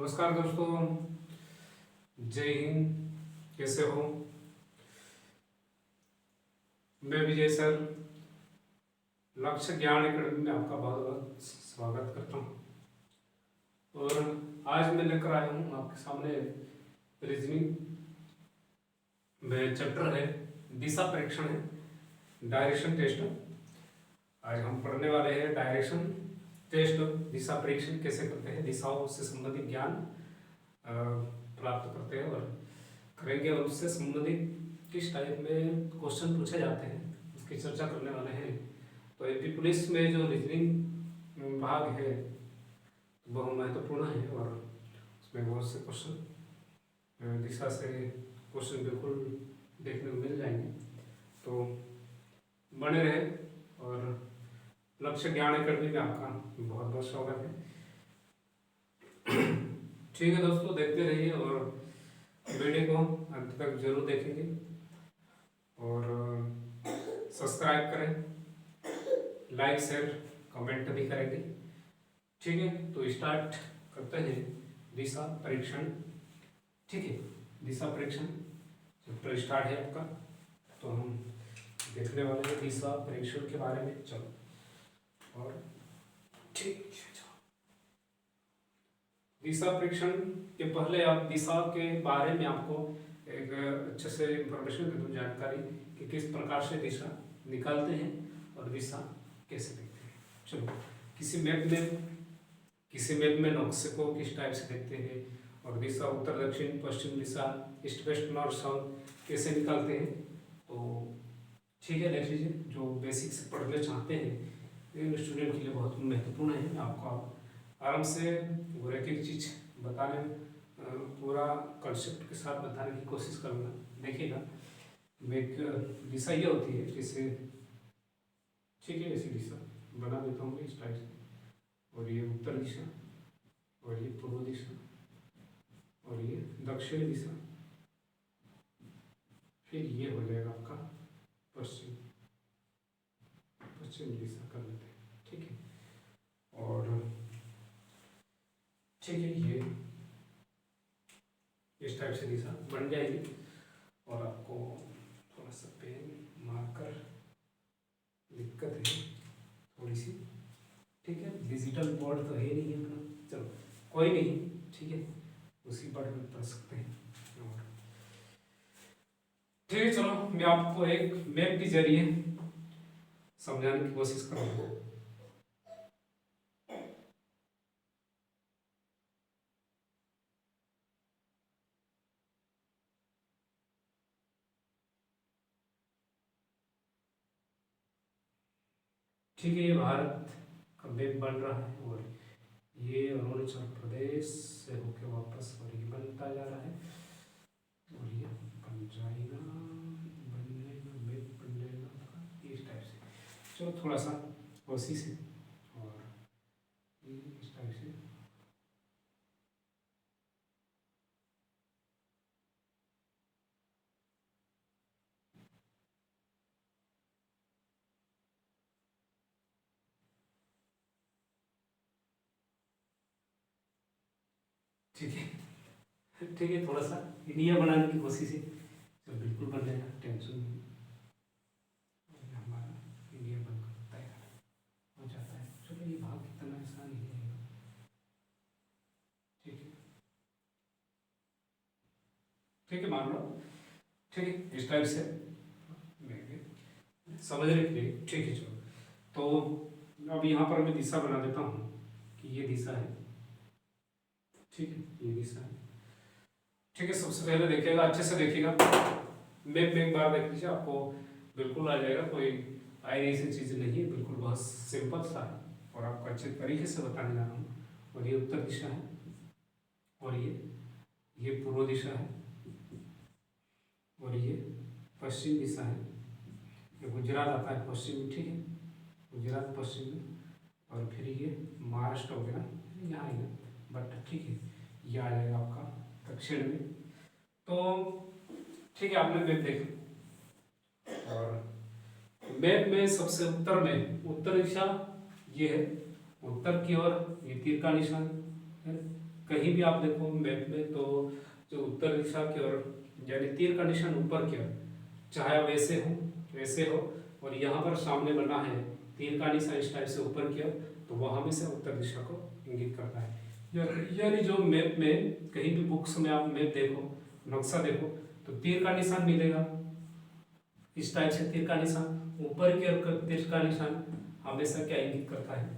नमस्कार दोस्तों, जय हिंद। कैसे हो? मैं विजय सर लक्ष्य ज्ञान एकेडमी में आपका बहुत बहुत स्वागत करता हूँ। और आज मैं लेकर आया हूँ आपके सामने रीजनिंग में चैप्टर है, दिशा परीक्षण है, डायरेक्शन टेस्ट। आज हम पढ़ने वाले हैं डायरेक्शन टेस्ट, दिशा परीक्षण कैसे करते हैं, दिशाओं से संबंधित ज्ञान प्राप्त करते हैं और करेंगे, और उससे संबंधित किस टाइप में क्वेश्चन पूछे जाते हैं उसकी चर्चा करने वाले हैं। तो एमपी पुलिस में जो रीजनिंग भाग है वह महत्वपूर्ण है और उसमें बहुत से क्वेश्चन दिशा से क्वेश्चन बिल्कुल देखने को मिल जाएंगे। तो बने रहे और लक्ष्य ज्ञान एकेडमी में आपका बहुत बहुत स्वागत है। ठीक है दोस्तों, देखते रहिए और वीडियो को अंत तक जरूर देखेंगे और सब्सक्राइब करें, लाइक शेयर कमेंट भी करेंगे। ठीक है, तो स्टार्ट करते हैं दिशा परीक्षण। ठीक है, दिशा परीक्षण चैप्टर स्टार्ट है आपका। तो हम देखने वाले हैं दिशा परीक्षण के बारे में। चलो, और ठीक है, दिशा परीक्षण के पहले आप दिशा के बारे में आपको एक अच्छे से इंफॉर्मेशन दे दूँ, जानकारी कि किस प्रकार से दिशा निकालते हैं और दिशा कैसे देखते हैं। चलो, किसी मैप में नक्शे को किस टाइप से देखते हैं और दिशा उत्तर दक्षिण पश्चिम दिशा ईस्ट वेस्ट नॉर्थ साउथ कैसे निकालते हैं। तो ठीक है, देख लीजिए, जो बेसिक से पढ़ना चाहते हैं स्टूडेंट के लिए बहुत महत्वपूर्ण है। आपको आराम से वो एक एक चीज़ बताने, पूरा कंसेप्ट के साथ बताने की कोशिश करूँगा। देखिएगा, एक दिशा ये होती है जैसे, ठीक है, ऐसी दिशा बना देता हूँ इस टाइप से, और ये उत्तर दिशा और ये पूर्व दिशा और ये दक्षिण दिशा, फिर ये हो जाएगा आपका पश्चिम दिशा कर लेते हैं। ठीक है, और ठीक है, ये इस टाइप से दिशा बन जाएगी। और आपको थोड़ा सा पेन मार्कर दिक्कत है थोड़ी सी। ठीक है, डिजिटल बोर्ड तो है नहीं है अपना, चलो कोई नहीं, ठीक है, उसी पर में पढ़ सकते हैं। और ठीक है, चलो मैं आपको एक मैप के जरिए समझाने की कोशिश करूँगा। ठीक है, ये भारत का मैप बन रहा है और ये अरुणाचल प्रदेश से होके वापस और ये बनता जा रहा है और ये बन जाएगा, मैप बन जाएगा इस टाइप से। चलो थोड़ा सा कोशिश है और ये इस टाइप से। ठीक है, ठीक है, थोड़ा सा इंडिया बनाने की कोशिश है, तो बिल्कुल बन जाएगा, टेंशन नहीं। हमारा इंडिया बनकर तैयार हो जाता है। चलो, ये भाग कितना आसान ही है। ठीक है, ठीक है, मान लो, ठीक है, इस टाइप से समझने के लिए। ठीक है, चलो, तो अब यहाँ पर मैं दिशा बना देता हूँ कि ये दिशा है। ठीक है, ये दिशा है। ठीक है, सबसे पहले देखिएगा, अच्छे से देखिएगा, मैप में एक बार देख लीजिए, आपको बिल्कुल आ जाएगा। कोई आई ऐसी चीज़ नहीं है, बिल्कुल बहुत सिंपल सा है और आपको अच्छे तरीके से बताने जा रहा हूँ। और ये उत्तर दिशा है और ये पूर्व दिशा है और ये पश्चिम दिशा है। ये गुजरात आता है पश्चिम में, ठीक है, गुजरात पश्चिम में, और फिर ये महाराष्ट्र वगैरह यहाँ आएगा, बट ठीक है, ये आ जाएगा आपका दक्षिण में। तो ठीक है, आपने मैप देखा और मैप में सबसे उत्तर में उत्तर दिशा ये है, उत्तर की ओर ये तीर का निशान है कहीं भी आप देखो मैप में तो जो उत्तर दिशा की ओर यानी तीर का निशान ऊपर की ओर, चाहे आप वैसे हो और यहाँ पर सामने बना है तीर का निशान इस टाइप से ऊपर की ओर, तो वो हमेशा उत्तर दिशा को इंगित करता है। यानी जो मैप में कहीं भी बुक्स में आप मैप देखो, नक्शा देखो, तो तीर का निशान मिलेगा इस टाइप से। तीर का निशान ऊपर की ओर, तीर का निशान हमेशा क्या इंगित करता है,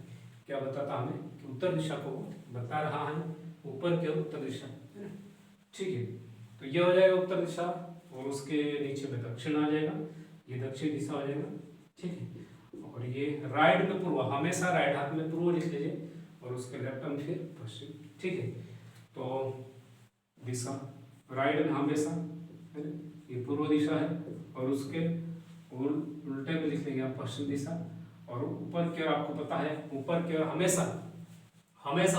क्या बताता हमें कि उत्तर दिशा को बता रहा है, ऊपर की ओर उत्तर दिशा, है ना। ठीक है, तो ये हो जाएगा उत्तर दिशा और उसके नीचे में दक्षिण आ जाएगा, ये दक्षिण दिशा हो जाएगा। ठीक है, और ये राइट में पूर्व, हमेशा राइट हाथ में पूर्व लिख लीजिए और उसके लेफ्ट में फिर पश्चिम। ठीक है, तो दिशा राइट में हमेशा, है ना, ये पूर्व दिशा है और उसके उल्टे में लिख लेंगे आप पश्चिम दिशा। और ऊपर की ओर आपको पता है, ऊपर की ओर हमेशा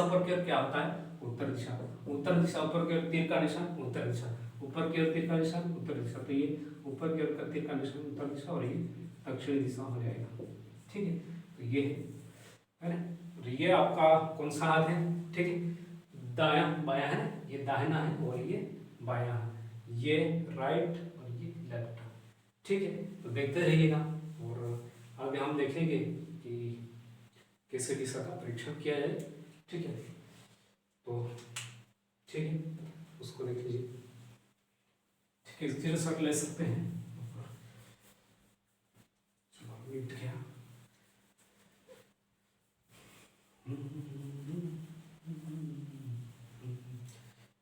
ऊपर की ओर क्या होता है, उत्तर दिशा। उत्तर दिशा ऊपर की ओर तीर का निशान उत्तर दिशा, ऊपर की ओर तीर का निशान उत्तर दिशा, तो ये ऊपर की ओर का तीर का निशान उत्तर दिशा और ये दक्षिण दिशा हो जाएगा। ठीक है, तो ये है ना, तो ये आपका कौन सा हाथ है, ठीक है, दायां बायां है, ये दाहिना है और ये बायां है, ये राइट और ये लेफ्ट। ठीक है, तो देखते रहिएगा और आगे हम देखेंगे कि कैसे दिशा का परीक्षण किया जाए। ठीक है, तो ठीक है, उसको देख लीजिए। ठीक है, स्क्रीनशॉट ले सकते हैं। चलो मिट गया।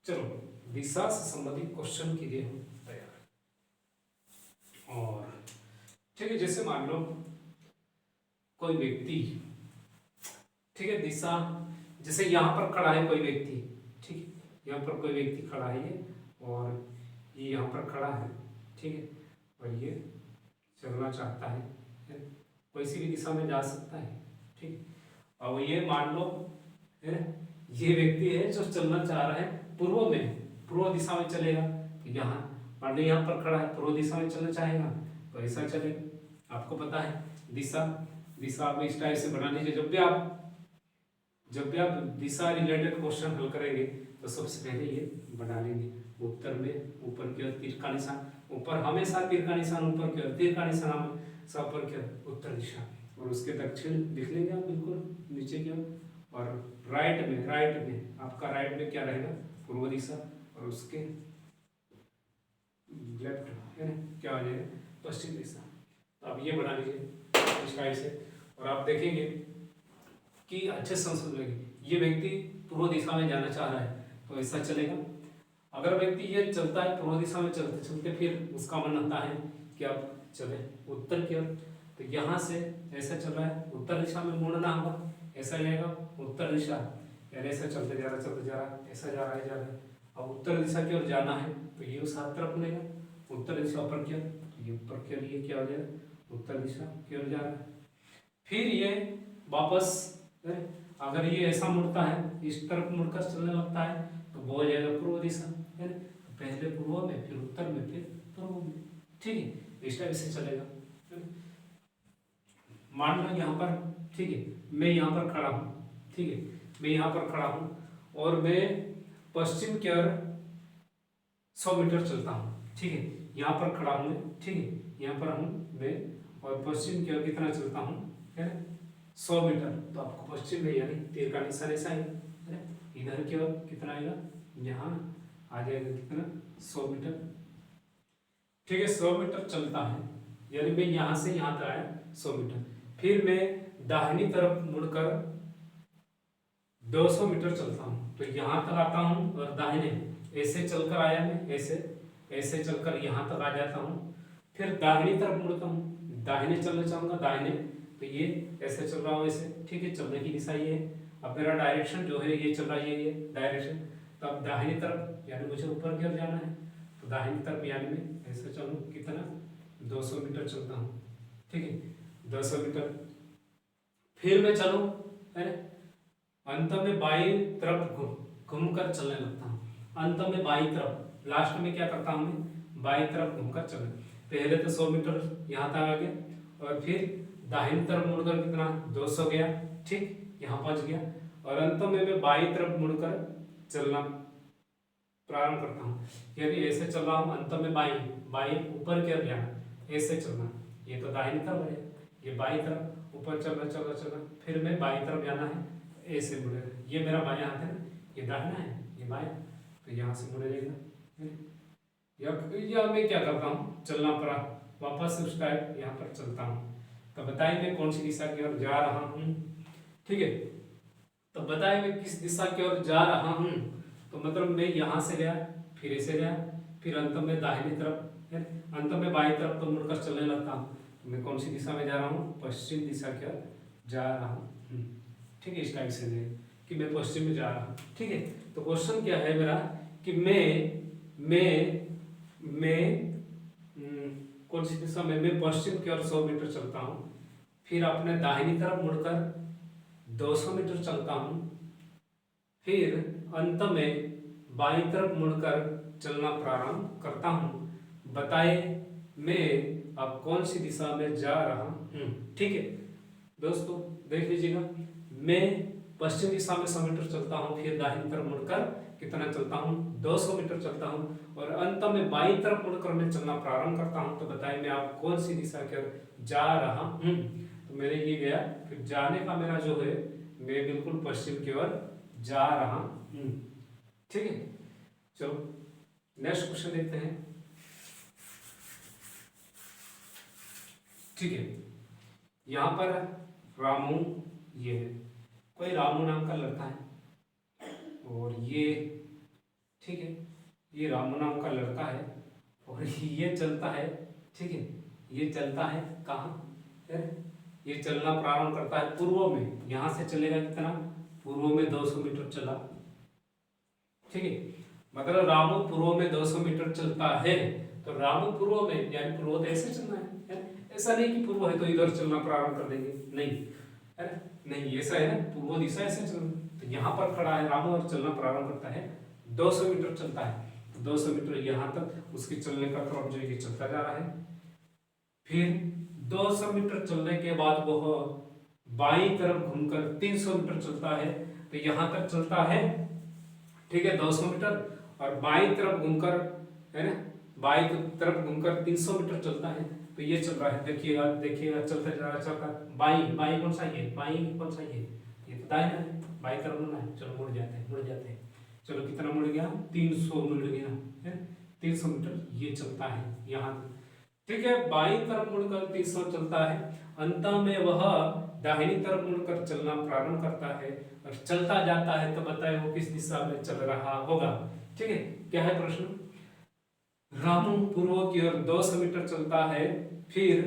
चलो दिशा से संबंधित क्वेश्चन के लिए हम तैयार हैं। और ठीक है, जैसे मान लो कोई व्यक्ति, ठीक है, दिशा जैसे यहाँ पर खड़ा है कोई व्यक्ति, ठीक है, यहाँ पर कोई व्यक्ति खड़ा है ये, और ये यहाँ पर खड़ा है, ठीक है, और ये चलना चाहता है, कोई सी भी दिशा में जा सकता है। ठीक, और ये मान लो है ये व्यक्ति है जो चलना चाह रहा है पूर्व में, पूर्व दिशा में चलेगा, तो यहाँ मान लो यहाँ पर खड़ा है, पूर्व दिशा में चलना चाहेगा तो ऐसा चलेगा। आपको पता है दिशा आप इस टाइप से बना लीजिए। जब भी आप दिशा रिलेटेड क्वेश्चन हल करेंगे तो सबसे पहले ये बना लेंगे। उत्तर में ऊपर की ओर तीर का निशान, ऊपर हमेशा तीर का निशान ऊपर की ओर, तीर का निशान हमेशा ऊपर की ओर उत्तर दिशा, और उसके दक्षिण लिख लेंगे आप बिल्कुल नीचे की ओर। और राइट में आपका राइट में क्या रहेगा, पूर्व दिशा, और उसके लेफ्ट है ना क्या हो जाएगा, पश्चिम दिशा। तो आप ये बना लीजिए इस टाइप से, और आप देखेंगे कि अच्छे संस्कृत लगेगी। ये व्यक्ति पूर्व दिशा में जाना चाह रहा है तो ऐसा चलेगा। अगर व्यक्ति ये चलता है पूर्व दिशा में चलते चलते फिर उसका मन होता है कि अब चले उत्तर की ओर, तो यहाँ से ऐसा चल रहा है, उत्तर दिशा में मुड़ना होगा, ऐसा जाएगा उत्तर दिशा, यानी ऐसा चलते जा रहा, ऐसा जा रहा है। अब उत्तर दिशा की ओर जाना है तो ये उस हाथ तरफ मुड़ेगा, उत्तर दिशा ऊपर की ओर, तो ये ऊपर की ओर, ये क्या हो जाएगा, उत्तर दिशा की ओर जा रहा है। फिर ये वापस अगर ये ऐसा मुड़ता है, इस तरफ मुड़कर चलने लगता है तो वो हो जाएगा पूर्व दिशा, है ना, पहले पूर्व में फिर उत्तर में फिर पूर्व में। ठीक है, इस टाइप से चलेगा। मान लो यहाँ पर, ठीक है, मैं यहाँ पर खड़ा हूँ, ठीक है, मैं यहाँ पर खड़ा हूँ और मैं पश्चिम की ओर 100 मीटर चलता हूँ। ठीक है, यहाँ पर खड़ा हूँ मैं, ठीक है, यहाँ पर हूँ मैं और पश्चिम की ओर कितना चलता हूँ, है ना, 100 मीटर। तो आपको पश्चिम में यानी तीर का निशान ऐसा है ना, इधर की ओर कितना आएगा, यहाँ आ जाएगा कितना, 100 मीटर। ठीक है, 100 मीटर चलता है, यानी मैं यहाँ से यहाँ तक आया 100 मीटर। फिर मैं दाहिनी तरफ मुड़कर 200 मीटर चलता हूँ, तो यहाँ तक आता हूँ और दाहिने ऐसे चलकर आया मैं, ऐसे चलकर यहाँ तक आ जाता हूँ। फिर दाहिनी तरफ मुड़ता हूँ, दाहिने चलना चाहूँगा, दाहिने, तो ये ऐसे चल रहा हूँ ऐसे। ठीक है, चलने की दिशा ये है। अब मेरा डायरेक्शन जो है ये चल रहा है, ये डायरेक्शन, तो अब दाहिनी तरफ यानी मुझे ऊपर की ओर जाना है, तो दाहिनी तरफ यानी मैं ऐसे चलूँ कितना, 200 मीटर चलता हूँ। ठीक है, 200 मीटर। फिर मैं चलूँ, है ना, अंत में बाई तरफ घूमकर चलने लगता हूँ। अंत में बाई तरफ, लास्ट में क्या करता हूँ मैं, बाई तरफ घूमकर चलने। पहले तो 100 मीटर यहाँ तक आ गया और फिर दाहिनी तरफ मुड़कर कितना, 200 गया, ठीक, यहाँ पहुँच गया। और अंत में मैं बाई तरफ मुड़कर चलना प्रारंभ करता हूँ, यानी ऐसे चल रहा हूँ, अंत में बाई बाई ऊपर की ओर जाना, ऐसे चलना, ये तो दाहिनी तरफ है, ये बाई तरफ ऊपर चलना चलना चलना, फिर मैं बाई तरफ जाना है, ऐसे मुड़ेगा, ये मेरा बायां हाथ है ना, ये दाहिना है, ये बायां, तो यहाँ से मुड़े जाएगा, या मैं क्या करता हूँ, चलना पड़ा वापस उस टाइप यहाँ पर चलता हूँ। तो बताइए मैं कौन सी दिशा की ओर जा रहा हूँ, ठीक है। तो बताइए मैं किस दिशा की ओर जा रहा हूँ, तो मतलब मैं यहाँ से गया, फिर ऐसे गया, फिर अंत में दाहिनी तरफ है, अंत में बाईं तरफ तो मुड़कर चलने लगता हूँ। तो मैं कौन सी दिशा में जा रहा हूँ, पश्चिम दिशा की ओर जा रहा हूँ, ठीक है। इस टाइप से दें कि मैं पश्चिम में जा रहा हूँ, ठीक है। तो क्वेश्चन क्या है मेरा कि मैं कौन सी दिशा में, मैं पश्चिम की ओर 100 मीटर चलता हूँ, फिर अपने दाहिनी तरफ मुड़कर 200 मीटर चलता हूँ, फिर अंत में बाईं तरफ मुड़कर चलना प्रारंभ करता हूँ। बताए मैं अब कौन सी दिशा में जा रहा हूँ, ठीक है दोस्तों। देख लीजिएगा, मैं पश्चिम दिशा में 100 मीटर चलता हूँ, फिर दाहिनी तरफ मुड़कर कितना चलता हूँ, 200 मीटर चलता हूँ, और अंत में बाईं तरफ मुड़कर मैं चलना प्रारंभ करता हूँ। तो बताइए मैं आप कौन सी दिशा की ओर जा रहा हूँ। तो मेरे ये गया, फिर जाने का मेरा जो है, मैं बिल्कुल पश्चिम की ओर जा रहा हूँ, ठीक है। चलो नेक्स्ट क्वेश्चन देखते हैं, ठीक है। यहाँ पर रामू, ये है कोई रामू नाम का लड़का है, और ये ठीक है, ये रामू नाम का लड़का है, और ये चलता है, ठीक है। ये चलता है कहाँ, ये चलना प्रारंभ करता है पूर्व में, यहाँ से चलेगा कितना, पूर्व में 200 मीटर चला, ठीक है। मतलब रामू पूर्व में 200 मीटर चलता है, तो रामू पूर्व में यानी पूर्व तो ऐसे चलना है, ऐसा नहीं कि पूर्व है तो इधर चलना प्रारंभ कर देंगे, नहीं है नहीं, ऐसा है ना, पूर्व दिशा ऐसे चलना। तो यहाँ पर खड़ा है रामू और चलना प्रारंभ करता है, 200 मीटर चलता है, तो 200 मीटर यहाँ तक उसकी चलने का क्रम जो है चलता जा रहा है। फिर 200 मीटर चलने के बाद वह बाईं तरफ घूमकर 300 मीटर चलता है, तो यहाँ तक चलता है, ठीक है 200 मीटर, और बाईं तरफ घूमकर, है ना, बाईं तरफ घूमकर 300 मीटर चलता है। तो ये चल रहा है, देखिएगा देखिएगा, चलता जा रहा, चलता बाईं बाईं कौन सा ये, बाईं कौन सा ये तो दाहिना है, बाईं तरफ मुड़ना है। चलो मुड़ जाते हैं, चलो कितना मुड़ गया, 300 मुड़ गया है, 300 मीटर ये चलता है यहाँ, ठीक है। बाईं तरफ मुड़कर 300 चलता है, अंत में वह दाहिनी तरफ मुड़कर चलना प्रारंभ करता है और चलता जाता है। तो बताए वो किस दिशा में चल रहा होगा, ठीक है। क्या है प्रश्न, रामू पूर्व की ओर 200 मीटर चलता है, फिर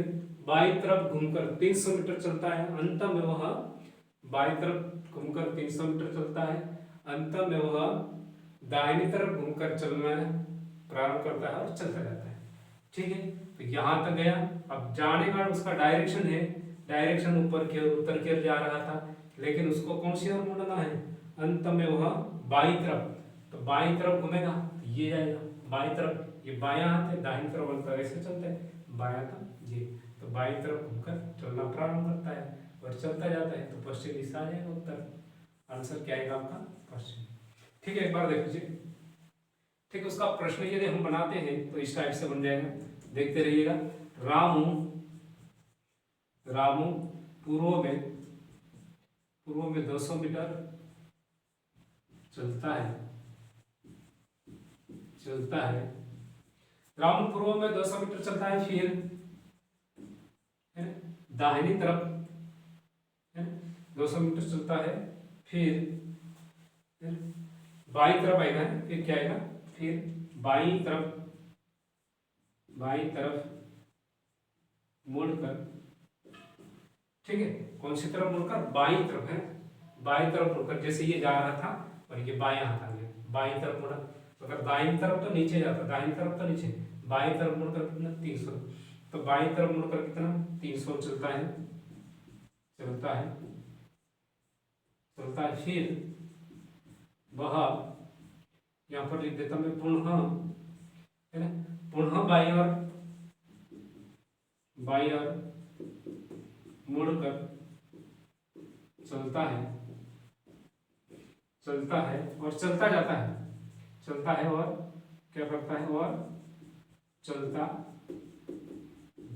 बाईं तरफ घूमकर 300 मीटर चलता है, अंत में वह बाईं तरफ घूमकर 300 मीटर चलता है, अंत में वह दाहिनी तरफ घूमकर चलना प्रारंभ करता है और चलता जाता है, ठीक है। तो यहाँ तक गया। अब जाने का उसका डायरेक्शन है, डायरेक्शन ऊपर की ओर उत्तर की ओर जा रहा था, लेकिन उसको कौन सी ओर मुड़ना है, अंत में वह बाईं तरफ, तो बाईं तरफ घूमेगा तो ये जाएगा बाईं तरफ, ये बायां हाथ है, दाहिनी तरफ अंतर ऐसे चलता है, बायां था ये, तो बाईं तरफ घूमकर चलना प्रारंभ करता है और चलता जाता है, तो पश्चिम दिशा आ जाएगा उत्तर। आंसर क्या आएगा आपका, पश्चिम, ठीक है। एक बार देख लीजिए, ठीक है। उसका प्रश्न यदि हम बनाते हैं तो इस टाइप से बन जाएगा, देखते रहिएगा। रामू पूर्व में 200 मीटर चलता है, रामू पूर्व में 200 मीटर चलता है, फिर दाहिनी तरफ 200 मीटर चलता है, फिर बाईं तरफ आएगा, फिर क्या आएगा, फिर बाईं तरफ मुड़कर, ठीक है। कौन सी तरफ मुड़कर, बाईं तरफ है, बाईं तरफ मुड़कर, जैसे ये जा रहा था और ये बायां हाथ आ गया, बाईं तरफ मुड़ा, तो अगर दाईं तरफ तो नीचे जाता, दाईं तरफ तो नीचे, बाईं तरफ मुड़कर कितना 300, तो बाईं तरफ मुड़कर कितना 300 चलता है, फिर वह यहाँ पर लिख देता मैं पुनः, है ना, पुनः बाईं ओर मुड़कर चलता चलता है और चलता जाता है, चलता है और क्या करता है, और चलता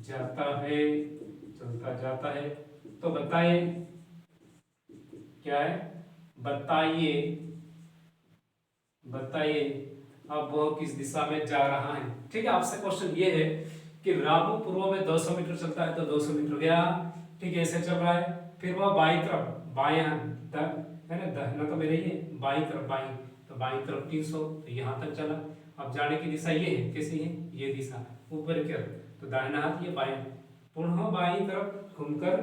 जाता है, चलता जाता है। तो बताइए क्या है, बताइए, बताइए अब वह किस दिशा में जा रहा है। ठीक है, आपसे क्वेश्चन ये है कि रामू पूर्व में 200 मीटर चलता है, तो 200 मीटर गया, ठीक है, ऐसे चल रहा है। फिर वह बाई तरफ, बायां है ना, दाहिना तो मेरा ही है, बाई तरफ, बाई, तो बाई तरफ 300, तो यहाँ तक चला। अब जाने की दिशा ये है, कैसी है, ये दिशा ऊपर की तरफ, तो दाहिना हाथ ये बायां, पुनः बाई तरफ घूमकर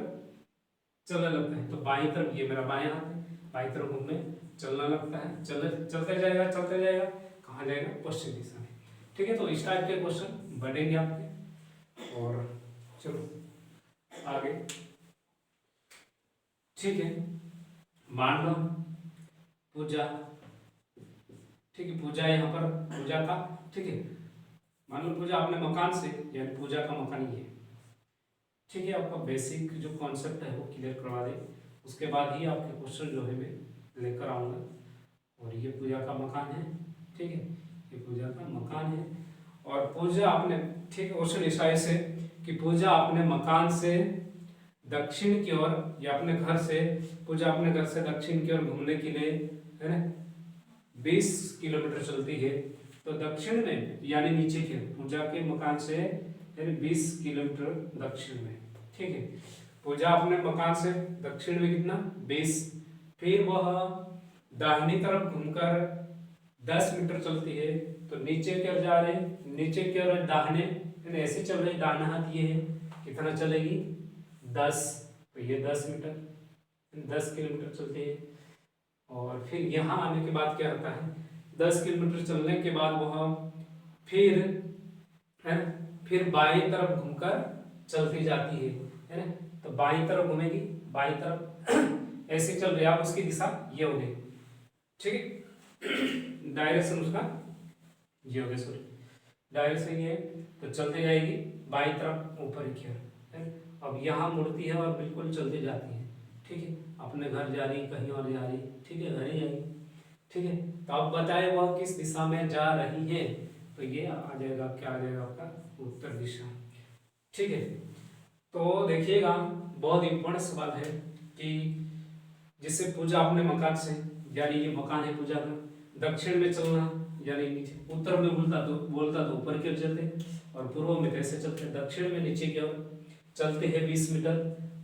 चलने लगता है, तो बाई तरफ ये मेरा बायां हाथ है, बाई तरफ घूमने चलना लगता है, चलते जाएगा, चलते जाएगा, कहाँ जाएगा, पश्चिम दिशा में। ठीक है, तो इस टाइप के क्वेश्चन बढ़ेंगे आपके। और चलो आगे, ठीक है, मान लो पूजा, ठीक है, पूजा यहाँ पर, पूजा का, ठीक है, मान लो पूजा अपने मकान से, यानी पूजा का मकान ये, ठीक है, आपका बेसिक जो कॉन्सेप्ट है वो क्लियर करवा दे, उसके बाद ही आपके क्वेश्चन जो है मैं लेकर आऊँगा। और ये पूजा का मकान है, ठीक है, ये पूजा का मकान है, और पूजा आपने, ठीक है, क्वेश्चन इस टाइप से कि पूजा अपने मकान से दक्षिण की ओर, या अपने घर से, पूजा अपने घर से दक्षिण की ओर घूमने के लिए, है ना, 20 किलोमीटर चलती है। तो दक्षिण में यानी नीचे की, पूजा के मकान से यानी 20 किलोमीटर दक्षिण में, ठीक है, पूजा अपने मकान से दक्षिण में कितना, 20। फिर वह दाहिनी तरफ घूमकर 10 मीटर चलती है, तो नीचे की ओर जा रहे, नीचे की ओर दाहिने, यानी ऐसे चल रहे, दाहिना हाथ ये है, कितना चलेगी, 10, तो ये 10 मीटर, 10 किलोमीटर चलती है। और फिर यहाँ आने के बाद क्या होता है, 10 किलोमीटर चलने के बाद वह फिर, है ना, फिर बाईं तरफ घूमकर चलती जाती है ना, तो बाईं तरफ घूमेगी, बाईं तरफ ऐसे चल रही है, आप उसकी दिशा ये हो गई, ठीक है, डायरेक्शन उसका ये हो गया, सॉरी, डायरेक्शन ये, तो चलते जाएगी बाईं तरफ ऊपर की ओर। अब यहाँ मुड़ती है और बिल्कुल चलती जाती है, ठीक है, अपने घर जा रही, कहीं और जा रही, ठीक है, घर ही जाएगी, ठीक है। तो अब बताए वह किस दिशा में जा रही है, तो ये आ जाएगा, क्या आ जाएगा आपका, उत्तर दिशा, ठीक है। तो देखिएगा बहुत इंपॉर्टेंट सवाल है कि जिससे पूजा अपने मकान से, यानी ये मकान है पूजा का, दक्षिण में चलना यानी नीचे, उत्तर में बोलता तो ऊपर की ओर चलते, और पूर्व में कैसे चलते, दक्षिण में नीचे की ओर चलते हैं 20 मीटर।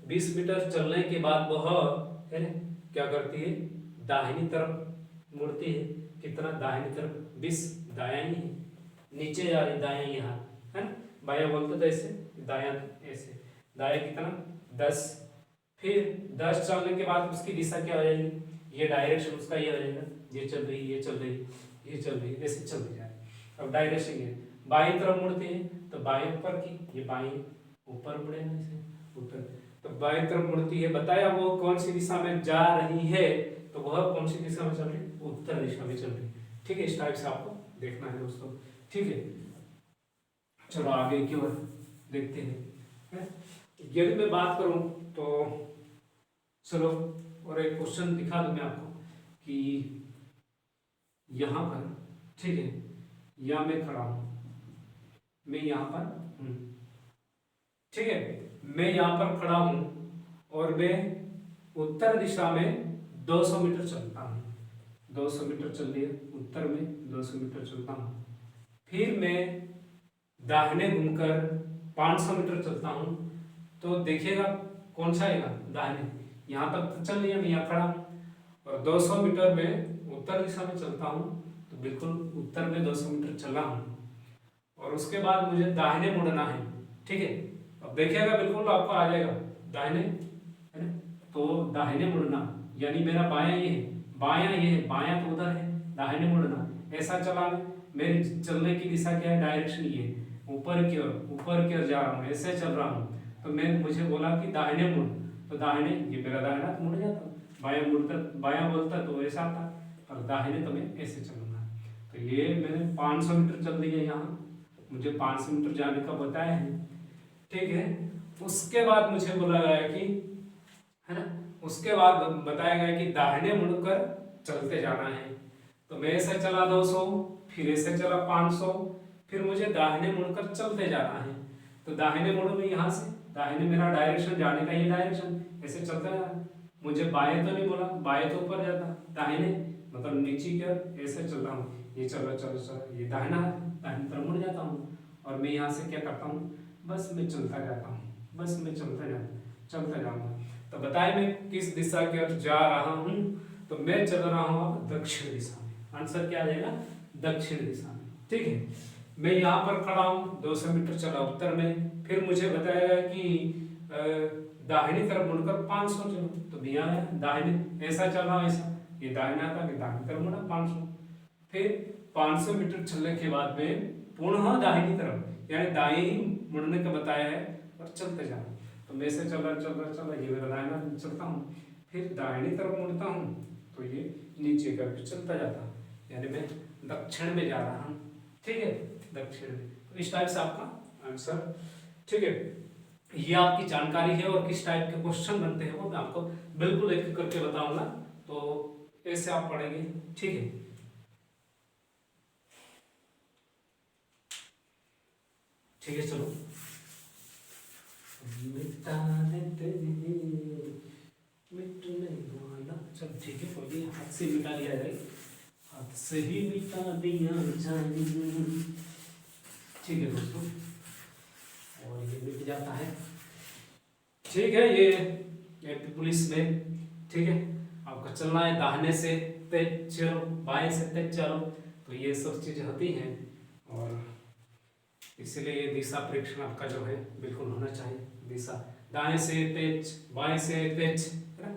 20 मीटर चलने के बाद वह, है ना, क्या करती है, दाहिनी तरफ मुड़ती है, कितना, दाहिनी तरफ 20, दायां ही है, नीचे जा रही, दायां यहाँ, है ना, बायां बोलते तो ऐसे, दायां ऐसे, दायां कितना, 10। फिर 10 चलने के बाद उसकी दिशा क्या हो जाएगी, ये डायरेक्शन उसका ये हो जाएगा, ये चल रही, ये चल रही, ये चल रही, ऐसे चलती जा रही। अब डायरेक्शन ये बाईं तरफ मुड़ती है, तो बाएं ऊपर की, ये बाईं ऊपर मुड़ेगा, इसे उत्तर, तो बाईं तरफ मुड़ती है। बताया वो कौन सी दिशा में जा रही है, तो वह कौन सी दिशा में चल रही है, उत्तर दिशा में चल रही है, ठीक है। इस टाइप से आपको देखना है दोस्तों, ठीक है। चलो आगे की ओर देखते हैं। यदि मैं बात करूं तो चलो और एक क्वेश्चन दिखा दूं मैं आपको कि यहाँ पर, ठीक है, या मैं खड़ा हूं, मैं यहाँ पर हूं, ठीक है, मैं यहाँ पर खड़ा हूं और मैं उत्तर दिशा में 200 मीटर चलता हूं, 200 मीटर चल रही है, उत्तर में 200 मीटर चलता हूं। फिर मैं दाहिने घूमकर 500 मीटर चलता हूं, तो देखिएगा कौन सा आएगा, दाहिने, यहाँ तक तो चल रही है, मैं यहाँ खड़ा हूँ, और 200 मीटर में उत्तर दिशा में चलता हूँ, तो बिल्कुल उत्तर में 200 मीटर चला हूँ, और उसके बाद मुझे दाहिने मुड़ना है, ठीक है। अब देखिएगा बिल्कुल आपको आ जाएगा दाहिने, है ना, तो दाहिने मुड़ना यानी मेरा बायां ये है, बायां ये है, बायां तो उधर है, दाहिने मुड़ना, ऐसा चला मेरे चलने की दिशा क्या है, डायरेक्शन ये है, ऊपर की ओर जा रहा हूँ, ऐसे चल रहा हूँ, तो मैं मुझे बोला कि दाहिने मुड़, तो दाहिने, ये मेरा दाहिना तो मुड़ जाता, बायां मुड़ता, बायां बोलता तो ऐसा आता, और दाहिने तो मैं ऐसे चलूंगा। तो ये मैंने 500 मीटर चल दी है, यहाँ मुझे 500 मीटर जाने का बताया है, ठीक है। उसके बाद मुझे बोला गया कि, है ना, उसके बाद बताया गया कि दाहिने मुड़कर चलते जाना है। तो मैं ऐसे चला 200, फिर ऐसे चला 500, फिर मुझे दाहिने मुड़कर चलते जाना है। तो दाहिने मुड़ो में यहाँ से, दाहिने मेरा डायरेक्शन जाने का ये डायरेक्शन, ऐसे चलता है। मुझे बाएं तो नहीं बोला, बाएं तो ऊपर जाता, दाहिने मतलब नीचे की ओर ऐसे चलता हूँ। ये चलो चलो चलो, ये दाहिना है, दाहिने तरफ मुड़ जाता हूँ। और मैं यहाँ से क्या करता हूँ, बस मैं चलता जाता हूँ, बस मैं चलता जाऊँगा। तो बताए मैं किस दिशा की ओर जा रहा हूँ, तो मैं चल रहा हूँ अब दक्षिण दिशा में। आंसर क्या आ जाएगा, दक्षिण दिशा में। ठीक है, मैं यहाँ पर खड़ा हूँ, 200 मीटर चला उत्तर में, फिर मुझे बताया कि दाहिनी तरफ मुड़कर 500 चलो। तो भी यहाँ है दाहिने, ऐसा चल रहा, ऐसा ये दाहिना था कि दाहिनी तरफ मुड़ा 500। फिर 500 मीटर चलने के बाद में पुनः दाहिनी तरफ, यानी दाएं ही मुड़ने का बताया है, और चलते जाना। तो मैं से चल रहा, ये मेरा दाहिना चलता हूँ, फिर दाहिनी तरफ मुड़ता हूँ, तो ये नीचे करके चलता जाता, यानी मैं दक्षिण में जा रहा हूँ। ठीक है, दक्षिण में। तो इस टाइप से आपका आंसर। ठीक है, ये आपकी जानकारी है, और किस टाइप के क्वेश्चन बनते हैं वो मैं आपको बिल्कुल एक एक करके बताऊंगा। तो ऐसे आप पढ़ेंगे। ठीक है, ठीक है, चलो मिटा देते हैं, मिटने वाला। चल ठीक है, कोई नहीं, हाथ से मिटा दिया जाए, हाथ से ही मिटा दिया जाए। ठीक है दोस्तों, और ये मिट जाता है। ठीक है, ये एमपी पुलिस में। ठीक है, आपका चलना है दाहिने से तेज चलो, बाएं से तेज चलो, तो ये सब चीजें होती हैं, और इसलिए ये दिशा परीक्षण आपका जो है बिल्कुल होना चाहिए। दिशा दाएं से तेज, बाएं से तेज, है ना।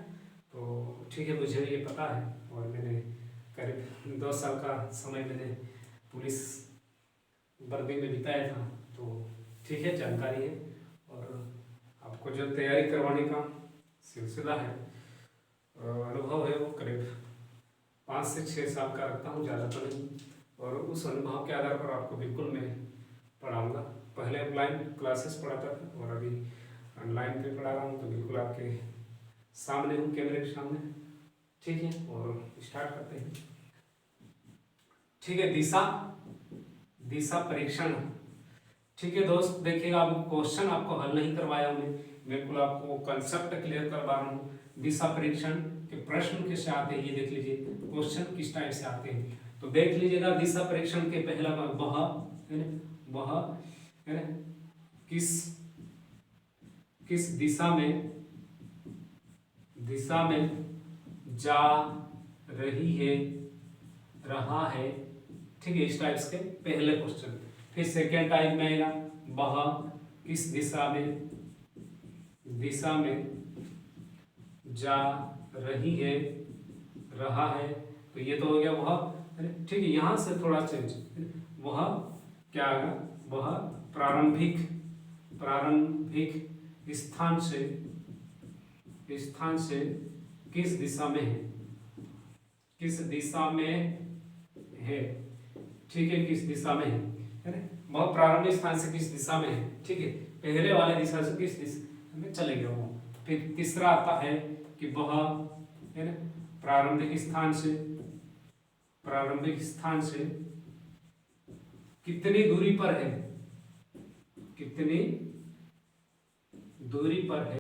तो ठीक है, मुझे ये पता है, और मैंने करीब 2 साल का समय मैंने पुलिस वर्दी में बिताया था। तो ठीक है, जानकारी है, और आपको जो तैयारी करवाने का सिलसिला है, अनुभव है, वो करीब 5 से 6 साल का रखता हूँ, ज़्यादा तो नहीं। और उस अनुभव के आधार पर आपको बिल्कुल मैं पढ़ाऊँगा। पहले ऑफलाइन क्लासेस पढ़ाता था, और अभी ऑनलाइन पे पढ़ा रहा हूँ, तो बिल्कुल आपके सामने हूँ, कैमरे के सामने। ठीक है, और स्टार्ट करते हैं। ठीक है, दिशा परीक्षण। ठीक है दोस्त, देखिएगा, अब क्वेश्चन आपको हल नहीं करवाया मैं, बिल्कुल आपको कंसेप्ट क्लियर करवा रहा हूँ। दिशा परीक्षण के प्रश्न कैसे आते हैं ये देख लीजिए, क्वेश्चन किस टाइप से आते हैं। तो देख लीजिएगा, दिशा परीक्षण के पहला वह है ना, किस दिशा में जा रहा है। ठीक है, इस टाइप के पहले क्वेश्चन। फिर सेकेंड टाइप में आएगा, वह किस दिशा में जा रहा है। तो ये तो हो गया वह। ठीक है, यहाँ से थोड़ा चेंज, वह क्या आएगा, वह प्रारंभिक स्थान से किस दिशा में है, ठीक है, किस दिशा में है ना, वह प्रारंभिक स्थान से किस दिशा में है। ठीक है, पहले वाले दिशा से किस दिशा में चले गए वो। फिर तीसरा आता है कि वह है ना, प्रारंभिक स्थान से कितनी दूरी पर है,